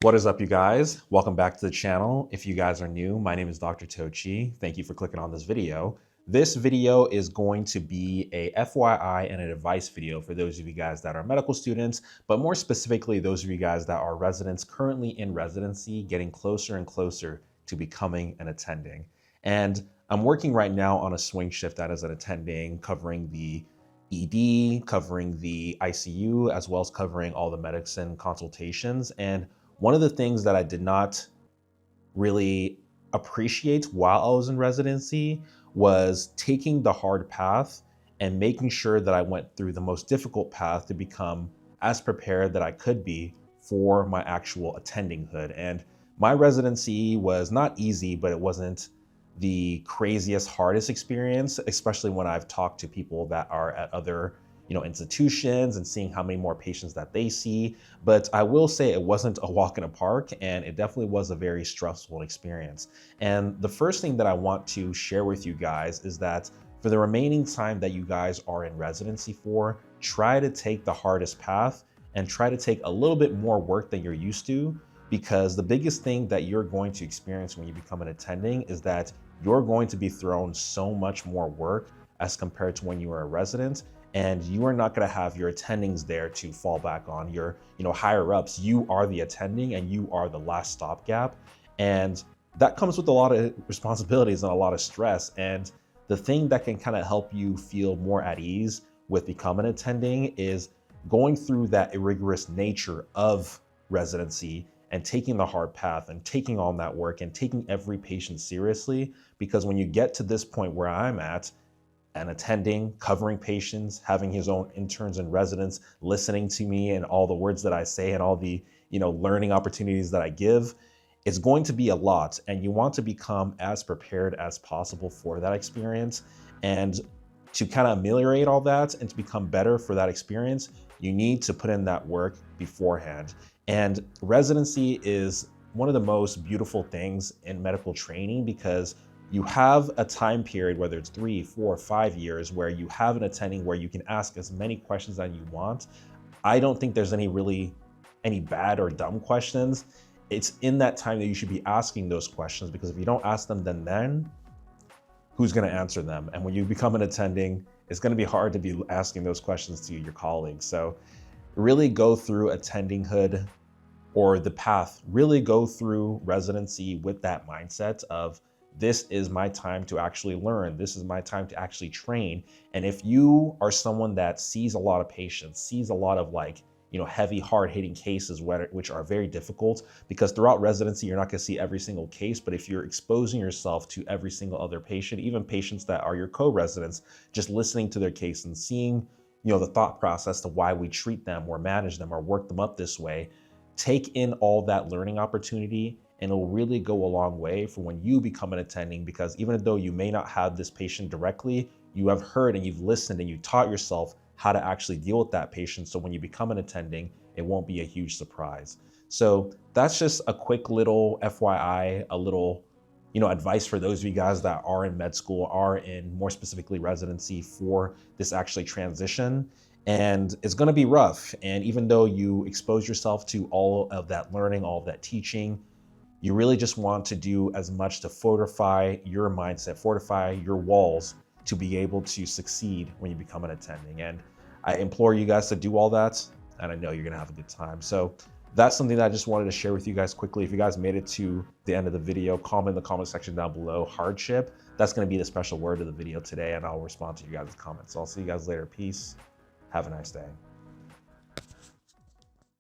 What is up, you guys? Welcome back to the channel. If you guys are new, my name is Dr. Tochi. Thank you for clicking on this video. This video is going to be a FYI and an advice video for those of you guys that are medical students, but more specifically, those of you guys that are residents currently in residency, getting closer and closer to becoming an attending. And I'm working right now on a swing shift as an attending, covering the ED, covering the ICU, as well as covering all the medicine consultations. And one of the things that I did not really appreciate while I was in residency was taking the hard path and making sure that I went through the most difficult path to become as prepared that I could be for my actual attendinghood. And my residency was not easy, but it wasn't the craziest, hardest experience, especially when I've talked to people that are at other institutions and seeing how many more patients that they see. But I will say it wasn't a walk in a park, and it definitely was a very stressful experience. And the first thing that I want to share with you guys is that for the remaining time that you guys are in residency for, try to take the hardest path and try to take a little bit more work than you're used to, because the biggest thing that you're going to experience when you become an attending is that you're going to be thrown so much more work as compared to when you were a resident. And you are not going to have your attendings there to fall back on. Your higher ups. You are the attending and you are the last stopgap. And that comes with a lot of responsibilities and a lot of stress. And the thing that can kind of help you feel more at ease with becoming an attending is going through that rigorous nature of residency and taking the hard path and taking on that work and taking every patient seriously. Because when you get to this point where I'm at, and attending, covering patients, having his own interns and residents, listening to me and all the words that I say and all the learning opportunities that I give, it's going to be a lot. And you want to become as prepared as possible for that experience. And to kind of ameliorate all that and to become better for that experience, you need to put in that work beforehand. And residency is one of the most beautiful things in medical training, because you have a time period, whether it's 3, 4, 5 years, where you have an attending where you can ask as many questions as you want. I don't think there's any bad or dumb questions. It's in that time that you should be asking those questions, because if you don't ask them, then who's going to answer them? And when you become an attending, it's going to be hard to be asking those questions to your colleagues. So really go through attendinghood, or the path, really go through residency with that mindset of, this is my time to actually learn. This is my time to actually train. And if you are someone that sees a lot of patients, sees a lot of heavy, hard-hitting cases, which are very difficult, because throughout residency, you're not going to see every single case. But if you're exposing yourself to every single other patient, even patients that are your co-residents, just listening to their case and seeing, the thought process to why we treat them or manage them or work them up this way, take in all that learning opportunity. And it'll really go a long way for when you become an attending, because even though you may not have this patient directly, you have heard and you've listened and you taught yourself how to actually deal with that patient. So when you become an attending, it won't be a huge surprise. So that's just a quick little FYI, a little, advice for those of you guys that are in med school, are in more specifically residency for this actually transition. And it's going to be rough. And even though you expose yourself to all of that learning, all of that teaching, you really just want to do as much to fortify your mindset, fortify your walls to be able to succeed when you become an attending. And I implore you guys to do all that, and I know you're gonna have a good time. So that's something that I just wanted to share with you guys quickly. If you guys made it to the end of the video, comment in the comment section down below, hardship. That's gonna be the special word of the video today, and I'll respond to you guys' comments. So I'll see you guys later. Peace. Have a nice day.